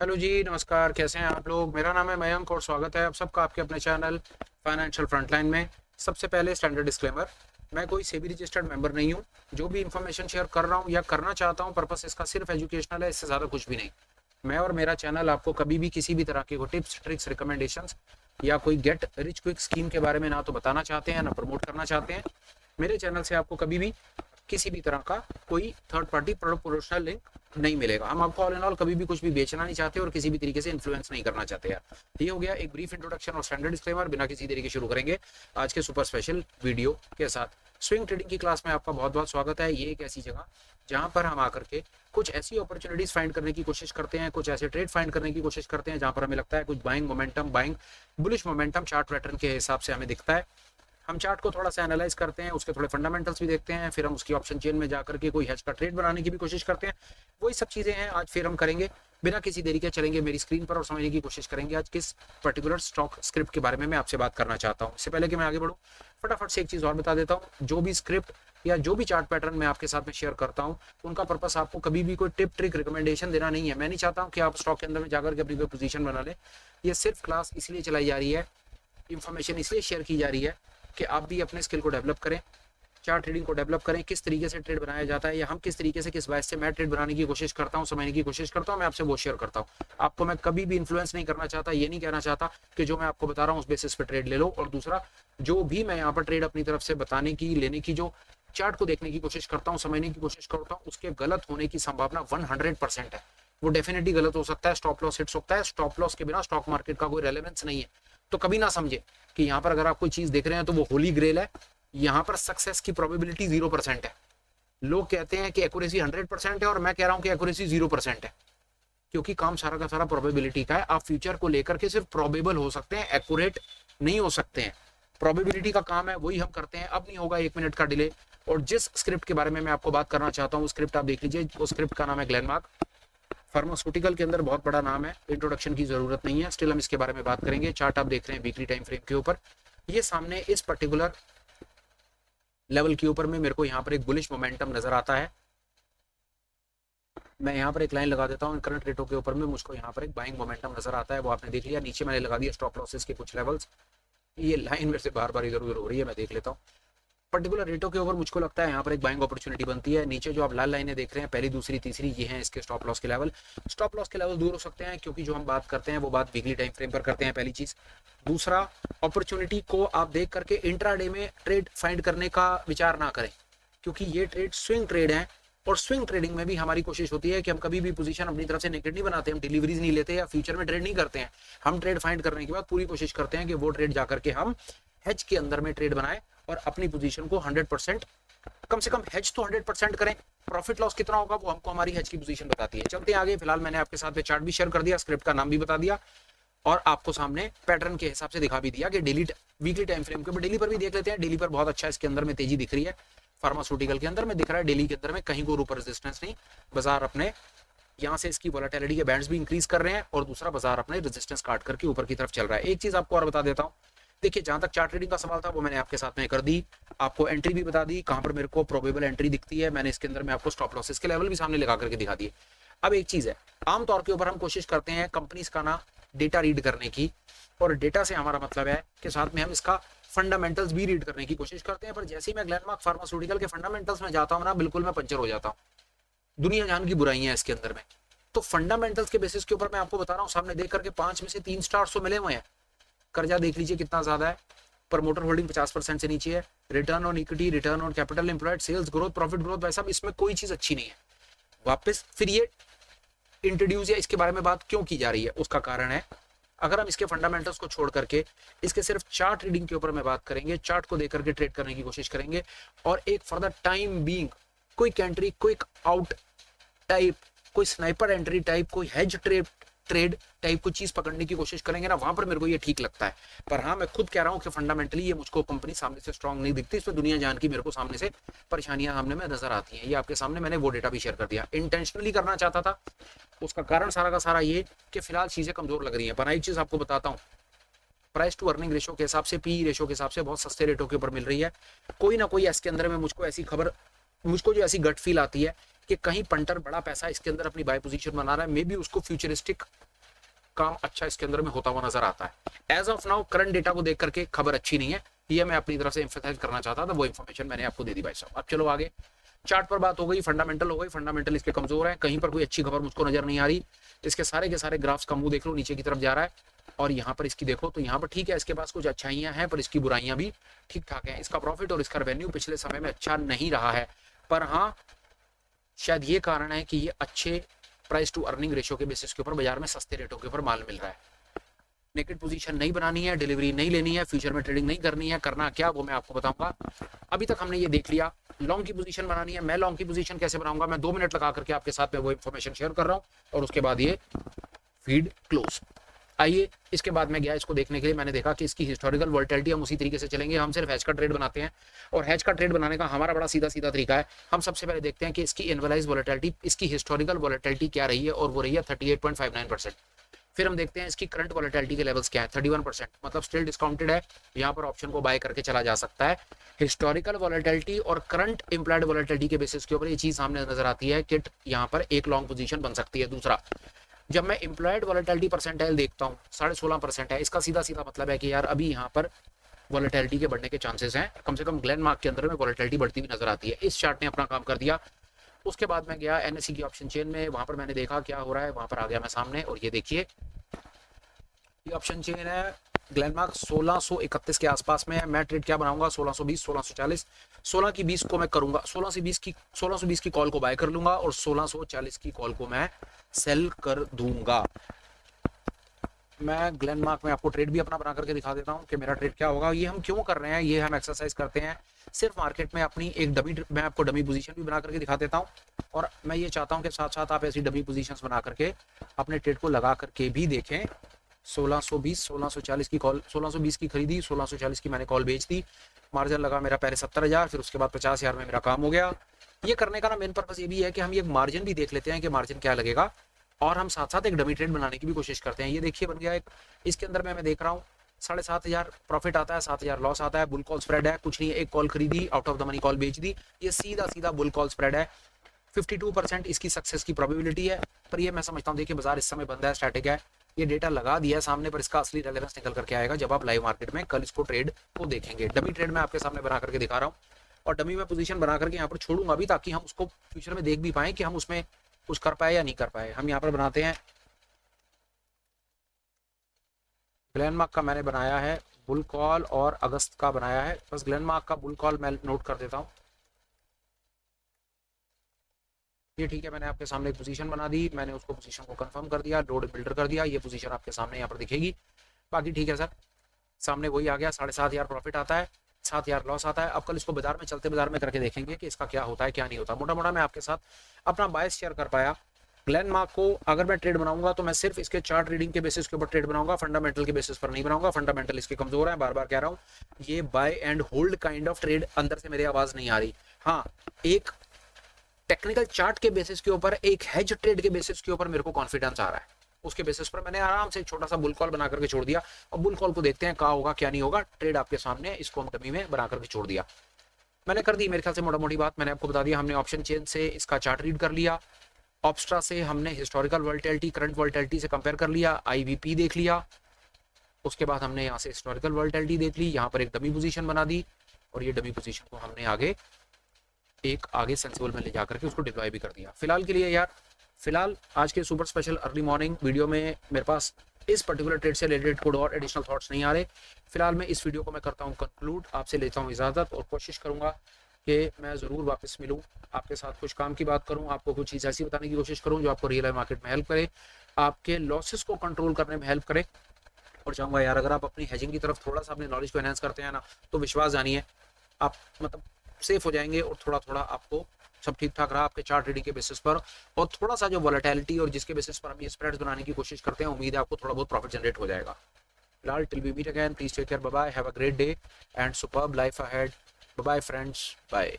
Hello जी, नमस्कार। कैसे हैं आप लोग? मेरा नाम है मयंक और स्वागत है आप सबका आपके अपने चैनल फाइनेंशियल फ्रंटलाइन में। सबसे पहले स्टैंडर्ड डिस्क्लेमर, मैं कोई सेबी रजिस्टर्ड मेंबर नहीं हूं। जो भी इंफॉर्मेशन शेयर कर रहा हूं या करना चाहता हूं, पर्पस इसका सिर्फ एजुकेशनल है, इससे ज़्यादा कुछ भी नहीं। मैं और मेरा चैनल आपको कभी भी किसी भी तरह के वो टिप्स ट्रिक्स रिकमेंडेशंस या कोई गेट रिच क्विक स्कीम के बारे में ना तो बताना चाहते हैं ना प्रमोट करना चाहते हैं। मेरे चैनल से आपको कभी भी किसी भी तरह का कोई थर्ड पार्टी प्रोमोशनल लिंक नहीं मिलेगा। हम आपको ऑल इन ऑल कभी भी कुछ भी बेचना नहीं चाहते और किसी भी तरीके से इन्फ्लुएंस नहीं करना चाहते यार। ये हो गया एक ब्रीफ इंट्रोडक्शन और स्टैंडर्ड डिस्क्लेमर। बिना किसी तरीके शुरू करेंगे आज के सुपर स्पेशल वीडियो के साथ। स्विंग ट्रेडिंग की क्लास में आपका बहुत बहुत स्वागत है। ये एक ऐसी जगह जहां पर हम आकर के कुछ ऐसी अपॉर्चुनिटीज फाइंड करने की कोशिश करते हैं, कुछ ऐसे ट्रेड फाइंड करने की कोशिश करते हैं जहां पर हमें लगता है कुछ buying momentum, buying bullish momentum chart pattern के हिसाब से हमें दिखता है। हम चार्ट को थोड़ा सा एनालाइज करते हैं, उसके थोड़े फंडामेंटल्स भी देखते हैं, फिर हम उसकी ऑप्शन चेन में जाकर के कोई हेज का ट्रेड बनाने की भी कोशिश करते हैं। वही सब चीज़ें हैं आज फिर हम करेंगे। बिना किसी देरी के चलेंगे मेरी स्क्रीन पर और समझने की कोशिश करेंगे आज किस पर्टिकुलर स्टॉक स्क्रिप्ट के बारे में मैं आपसे बात करना चाहता हूँ। इससे पहले कि मैं आगे बढ़ूँ, फटाफट से एक चीज़ और बता देता हूँ। जो भी स्क्रिप्ट या जो भी चार्ट पैटर्न मैं आपके साथ में शेयर करता हूँ, उनका पर्पस आपको कभी भी कोई टिप ट्रिक रिकमेंडेशन देना नहीं है। मैं नहीं चाहता हूँ कि आप स्टॉक के अंदर में जाकर के अपनी कोई पोजीशन बना लें। ये सिर्फ क्लास इसलिए चलाई जा रही है, इन्फॉर्मेशन इसलिए शेयर की जा रही है कि आप भी अपने स्किल को डेवलप करें, चार्ट ट्रेडिंग को डेवलप करें, किस तरीके से ट्रेड बनाया जाता है या हम किस तरीके से किस वजह से मैं ट्रेड बनाने की कोशिश करता हूँ, समझने की कोशिश करता हूँ, मैं आपसे वो शेयर करता हूँ। आपको मैं कभी भी इन्फ्लुएंस नहीं करना चाहता। ये नहीं कहना चाहता कि जो मैं आपको बता रहा हूँ उस बेसिस पे ट्रेड ले लो। और दूसरा, जो भी मैं यहाँ पर ट्रेड अपनी तरफ से बताने की, लेने की, जो चार्ट को देखने की कोशिश करता हूँ, समझने की कोशिश करता हूँ, उसके गलत होने की संभावना 100% है। वो डेफिनेटली गलत हो सकता है, स्टॉप लॉस हिट सकता है। स्टॉप लॉस के बिना स्टॉक मार्केट का कोई रेलेवेंस नहीं है। तो कभी ना समझे कि यहाँ पर अगर आप कोई चीज देख रहे हैं तो वो होली ग्रेल है। यहाँ पर सक्सेस की प्रोबेबिलिटी 0% है। लोग कहते हैं कि एक्यूरेसी 100% है और मैं कह रहा हूं कि एक्यूरेसी 0% है, क्योंकि काम सारा का सारा प्रोबेबिलिटी का है। आप फ्यूचर को लेकर के सिर्फ प्रोबेबल हो सकते हैं, एक्यूरेट नहीं हो सकते हैं। प्रोबेबिलिटी का काम है, वही हम करते हैं। अब नहीं होगा 1 मिनट का डिले। और जिस स्क्रिप्ट के बारे में मैं आपको बात करना चाहता हूँ, वो स्क्रिप्ट आप देख लीजिए। वो स्क्रिप्ट का नाम है ग्लेनमार्क। फार्मास्यूटिकल के अंदर बहुत बड़ा नाम है, इंट्रोडक्शन की जरूरत नहीं है। स्टिल हम इसके बारे में बात करेंगे। चार्ट आप देख रहे हैं वीकली टाइम फ्रेम के ऊपर। ये सामने इस पर्टिकुलर लेवल के ऊपर में मेरे को यहाँ पर एक बुलिश मोमेंटम नजर आता है। मैं यहाँ पर एक लाइन लगा देता हूँ। करंट रेटों के ऊपर में मुझको यहाँ पर एक बाइंग मोमेंटम नजर आता है, वो आपने देख लिया। नीचे मैंने लगा दिया स्टॉप लॉसेस के कुछ लेवल्स। ये लाइन मेरे से बार बार इधर उधर हो रही है, मैं देख लेता हूँ। पर्टिकुलर रेटों के ऊपर मुझको लगता है यहाँ पर एक बाइंग अपॉर्चुनिटी बनती है। नीचे जो आप लाल लाइनें देख रहे हैं, पहली, दूसरी, तीसरी, ये हैं इसके स्टॉप लॉस के लेवल। स्टॉप लॉस के लेवल दूर हो सकते हैं क्योंकि जो हम बात करते हैं वो बात वीकली टाइम फ्रेम पर करते हैं, पहली चीज। दूसरा, अपॉर्चुनिटी को आप देख करके इंट्राडे में ट्रेड फाइंड करने का विचार ना करें, क्योंकि ये ट्रेड स्विंग ट्रेड है। और स्विंग ट्रेडिंग में भी हमारी कोशिश होती है कि हम कभी भी पोजीशन अपनी तरफ से नेगेटिव नहीं बनाते, हम डिलीवरीज नहीं लेते या फ्यूचर में ट्रेड नहीं करते हैं। हम ट्रेड फाइंड करने के बाद पूरी कोशिश करते हैं कि वो ट्रेड जाकर के हम हेज के अंदर में ट्रेड बनाए और अपनी पोजीशन को 100%, कम से कम हेज तो 100% करें। प्रॉफिट लॉस कितना होगा वो हमको हमारी हेज की पोजीशन बताती है। चलते हैं आगे। फिलहाल मैंने आपके साथ में चार्ट भी शेयर कर दिया, स्क्रिप्ट का नाम भी बता दिया और आपको सामने पैटर्न के हिसाब से दिखा भी दिया कि डेली वीकली टाइम फ्रेम के ऊपर, डेली पर भी देख लेते हैं। डेली पर बहुत अच्छा इसके अंदर में तेजी दिख रही है। फार्मास्यूटिकल के अंदर में दिख रहा है, डेली के अंदर में कहीं को ऊपर रेजिस्टेंस नहीं। बाजार अपने यहाँ से इसकी वोलेटिलिटी के बैंड्स भी इंक्रीज कर रहे हैं और दूसरा, बाजार अपने रेजिस्टेंस काट करके ऊपर की तरफ चल रहा है। एक चीज आपको और बता देता हूँ। देखिए, जहां तक चार्ट ट्रेडिंग का सवाल था वो मैंने आपके साथ में कर दी। आपको एंट्री भी बता दी, कहां पर मेरे को प्रोबेबल एंट्री दिखती है। मैंने इसके अंदर में आपको स्टॉप लॉसेस के लेवल भी सामने लगा करके दिखा दिए। अब एक चीज है, आमतौर के ऊपर हम कोशिश करते हैं कंपनीज का ना डेटा रीड करने की, और डेटा से हमारा मतलब है कि साथ में हम इसका फंडामेंटल्स भी रीड करने की कोशिश करते हैं। पर जैसे ही मैं ग्लेनमार्क फार्मास्यूटिकल के फंडामेंटल्स में जाता हूँ ना, बिल्कुल मैं पंचर हो जाता हूँ। दुनिया जान की बुराइयां इसके अंदर में। तो फंडामेंटल्स के बेसिस के ऊपर मैं आपको बता रहा हूँ, सामने देख करके 5 में से 3 स्टार्स तो मिले हुए हैं। कर्जा देख लीजिए कितना ज्यादा है। प्रमोटर होल्डिंग 50% से नीचे है। Return on equity, return on capital employed, sales growth, profit growth, वैसा इसमें कोई चीज अच्छी नहीं है। वापस फिर ये इंट्रोड्यूस या इसके बारे में बात क्यों की जा रही है, उसका कारण है, अगर हम इसके फंडामेंटल्स को छोड़ करके इसके सिर्फ चार्ट रीडिंग के ऊपर में बात करेंगे, चार्ट को देख करके ट्रेड करने की कोशिश करेंगे और एक for the time being quick entry, quick out type, कोई स्नाइपर एंट्री टाइप, कोई हेज ट्रेड ट्रेड टाइप को चीज पकड़ने की कोशिश करेंगे ना, वहां पर मेरे को ये ठीक लगता है। पर हाँ, मैं खुद कह रहा हूँ कि फंडामेंटली ये मुझको कंपनी सामने से स्ट्रांग नहीं दिखती। इसमें दुनिया जान की मेरे को सामने से परेशानियां सामने में नजर आती हैं। ये आपके सामने मैंने वो डेटा भी शेयर कर दिया। इंटेंशनली करना चाहता था, उसका कारण सारा का सारा ये कि फिलहाल चीजें कमजोर लग रही हैं। पर एक चीज आपको बताता हूँ, प्राइस टू अर्निंग रेशो के हिसाब से, पी रेशो के हिसाब से बहुत सस्ते रेटों के ऊपर मिल रही है। कोई ना कोई इसके अंदर में मुझको ऐसी खबर, मुझको जो ऐसी गट फील आती है कि कहीं पंटर बड़ा पैसा इसके अंदर अपनी बाय पोजीशन बना रहा है। मे बी उसको फ्यूचरिस्टिक काम अच्छा इसके अंदर में होता हुआ नजर आता है। As of now current data को देख करके खबर अच्छी नहीं है, ये मैं अपनी तरफ से एम्फेसाइज करना चाहता था, वो इन्फॉर्मेशन मैंने आपको दे दी भाई साहब। अब चलो आगे, चार्ट पर बात हो गई, फंडामेंटल हो गई, फंडामेंटल इसके कमजोर है, कहीं पर कोई अच्छी खबर मुझको नजर नहीं आ रही। इसके सारे ग्राफ्स का मुंह देख लो, नीचे की तरफ जा रहा है, और यहाँ पर इसकी देखो तो यहाँ पर ठीक है, इसके पास कुछ अच्छाइयाँ हैं पर इसकी बुराइयां भी ठीक ठाक हैं। इसका प्रॉफिट और इसका रेवेन्यू पिछले समय में अच्छा नहीं रहा है, पर हाँ शायद ये कारण है कि ये अच्छे प्राइस टू अर्निंग रेशियो के बेसिस के ऊपर बाजार में सस्ते रेटों के ऊपर माल मिल रहा है। नेकेड पोजीशन नहीं बनानी है, डिलीवरी नहीं लेनी है, फ्यूचर में ट्रेडिंग नहीं करनी है, करना क्या वो मैं आपको बताऊंगा। अभी तक हमने ये देख लिया, लॉन्ग की पोजीशन बनानी है। मैं लॉन्ग की पोजीशन कैसे बनाऊंगा, मैं 2 मिनट लगा करके आपके साथ में वो इन्फॉर्मेशन शेयर कर रहा हूँ, और उसके बाद ये फीड क्लोज। आइए इसके बाद मैं गया इसको देखने के लिए, मैंने देखा कि इसकी हिस्टोरिकल वोलेटिलिटी, हम उसी तरीके से चलेंगे। हम सिर्फ हैज का ट्रेड बनाते हैं, और हैज का ट्रेड बनाने का हमारा बड़ा सीधा सीधा तरीका है। हम सबसे पहले देखते हैं कि इसकी एनुअलाइज वोलेटिलिटी, इसकी हिस्टोरिकल वोलेटिलिटी क्या रही है, और वो रही है 38.59%। फिर हम देखते हैं इसकी करंट वोलेटिलिटी के लेवल्स क्या है, 31%, मतलब स्टिल डिस्काउंटेड है, यहाँ पर ऑप्शन को बाय करके चला जा सकता है। हिस्टोरिकल वोलेटिलिटी और करंट इंप्लाइड वोलेटिलिटी के बेसिस के ऊपर ये चीज सामने नजर आती है कि यहाँ पर एक लॉन्ग पोजीशन बन सकती है। दूसरा, जब मैं इंप्लॉयड वोलेटिलिटी परसेंटाइल देखता हूँ 16.5% है, इसका सीधा सीधा मतलब है कि यार अभी यहाँ पर वोलेटिलिटी के बढ़ने के चांसेस हैं, कम से कम ग्लेनमार्क के अंदर में वोलेटिलिटी बढ़ती हुई नजर आती है। इस चार्ट ने अपना काम कर दिया। उसके बाद मैं गया एनएससी की ऑप्शन चेन में, वहां पर मैंने देखा क्या हो रहा है, वहां पर आ गया मैं सामने, और ये देखिए ये ऑप्शन चेन है ग्लेनमार्क 1631 के आसपास में है। मैं ट्रेड क्या बनाऊंगा, 1620 1640, 16 की 20 को मैं करूंगा, 1620 की कॉल को बाय कर लूंगा, और 1640 की कॉल को मैं सेल कर दूंगा। मैं ग्लेनमार्क में आपको ट्रेड भी अपना बना करके दिखा देता हूँ कि मेरा ट्रेड क्या होगा। ये हम क्यों कर रहे हैं, ये हम एक्सरसाइज करते हैं सिर्फ मार्केट में अपनी एक डमी, मैं आपको डमी पोजीशन भी बना करके दिखा देता हूँ, और मैं ये चाहता हूँ कि साथ साथ आप ऐसी डमी पोजीशंस बना करके अपने ट्रेड को लगा करके भी देखें। 1620 1640 की कॉल, 1620 की खरीदी, 1640 की मैंने कॉल बेच दी, मार्जिन लगा मेरा पहले 70,000, फिर उसके बाद 50,000 में मेरा काम हो गया। ये करने का ना मेन पर्पस ये भी है कि हम ये मार्जिन भी देख लेते हैं कि मार्जिन क्या लगेगा, और हम साथ साथ एक डमी ट्रेड बनाने की भी कोशिश करते हैं। ये देखिए बन गया एक, इसके अंदर मैं देख रहा हूँ 7,500 प्रॉफिट आता है, 7,000 लॉस आता है। बुल कॉल स्प्रेड है, कुछ नहीं है, एक कॉल खरीदी, out of the money call बेच दी, ये सीधा सीधा बुल कॉल स्प्रेड है। 52% इसकी सक्सेस की प्रोबेबिलिटी है, पर ये मैं समझता हूँ, देखिए बाजार इस समय बंद है, स्टैटिक है, ये डेटा लगा दिया है सामने, पर इसका असली रेलेवेंस निकल करके आएगा जब आप लाइव मार्केट में कल इसको ट्रेड को देखेंगे। डमी ट्रेड मैं आपके सामने बना करके दिखा रहा हूँ, और डमी में पोजीशन बना करके यहाँ पर छोड़ूंगा भी, ताकि हम उसको फ्यूचर में देख भी पाए कि हम उसमें कुछ कर पाए या नहीं कर पाए। हम यहाँ पर बनाते हैं, ग्लेनमार्क का मैंने बनाया है बुल कॉल, और अगस्त का बनाया है, बस ग्लेनमार्क का बुल कॉल मैं नोट कर देता हूँ। ये ठीक है, मैंने आपके सामने एक पोजीशन बना दी, मैंने उसको पोजीशन को कंफर्म कर दिया, लोड बिल्डर कर दिया, ये पोजीशन आपके सामने यहाँ पर दिखेगी। बाकी ठीक है सर, सामने वही आ गया, 7,500 प्रॉफिट आता है, 7,000 लॉस आता है। अब कल इसको बाजार में चलते बाजार में करके देखेंगे कि इसका क्या होता है क्या नहीं होता। मोटा मोटा मैं आपके साथ अपना बायस शेयर कर पाया। ग्लेनमार्क को अगर मैं ट्रेड बनाऊंगा तो मैं सिर्फ इसके चार्ट रीडिंग के बेसिस के ऊपर ट्रेड बनाऊंगा, फंडामेंटल के बेसिस पर नहीं बनाऊंगा। फंडामेंटल इसके कमजोर है, बार बार कह रहा हूँ, ये buy and hold kind of trade, अंदर से मेरी आवाज नहीं आ रही। हाँ, एक टेक्निकल चार्ट के बेसिस के ऊपर, एक हेज ट्रेड के बेसिस के ऊपर मेरे को कॉन्फिडेंस आ रहा है, उसके बेसिस पर मैंने आराम से छोटा सा बुल कॉल बना करके छोड़ दिया, और बुल कॉल को देखते हैं क्या होगा क्या नहीं होगा। ट्रेड आपके सामने, इसको हम डमी में बना करके छोड़ दिया, मैंने कर दी मेरे ख्याल से मोटा मोटी बात मैंने आपको बता दिया। हमने ऑप्शन चेन से इसका चार्ट रीड कर लिया, ऑप्स्ट्रा से हमने हिस्टोरिकल वोलेटिलिटी करंट वोलेटिलिटी से कंपेयर कर लिया, आईवीपी देख लिया, उसके बाद हमने यहाँ से हिस्टोरिकल वोलेटिलिटी देख ली, यहाँ पर एक डमी पोजीशन बना दी, और ये डमी पोजीशन को हमने आगे सेंसिबल में ले जाकर के उसको डिप्लॉय भी कर दिया। फिलहाल के लिए यार, फिलहाल आज के super special early morning video में मेरे पास इस पर्टिकुलर ट्रेड से रिलेटेड कोई और एडिशनल थॉट्स नहीं आ रहे। फिलहाल मैं इस वीडियो को मैं करता हूँ कंक्लूड, आपसे लेता हूँ इजाज़त, और कोशिश करूँगा कि मैं ज़रूर वापस मिलूँ, आपके साथ कुछ काम की बात करूँ, आपको कुछ चीज़ ऐसी बताने की कोशिश करूँ जो आपको रियल मार्केट में हेल्प करे, आपके लॉसेस को कंट्रोल करने में हेल्प करे। और चाहूँगा यार, अगर आप अपनी हेजिंग की तरफ थोड़ा सा अपने नॉलेज को एनहांस करते हैं ना, तो विश्वास जानिए आप मतलब सेफ हो जाएंगे, और थोड़ा थोड़ा आपको सब ठीक ठाक रहा आपके चार्ट रीडिंग के बेसिस पर, और थोड़ा सा जो वोलेटिलिटी और जिसके बेसिस पर हम ये स्प्रेड्स बनाने की कोशिश करते हैं, उम्मीद है आपको थोड़ा बहुत प्रॉफिट जनरेट हो जाएगा। फिलहाल till we meet again, please take care, bye bye, have a great day and superb life ahead, bye bye friends, bye.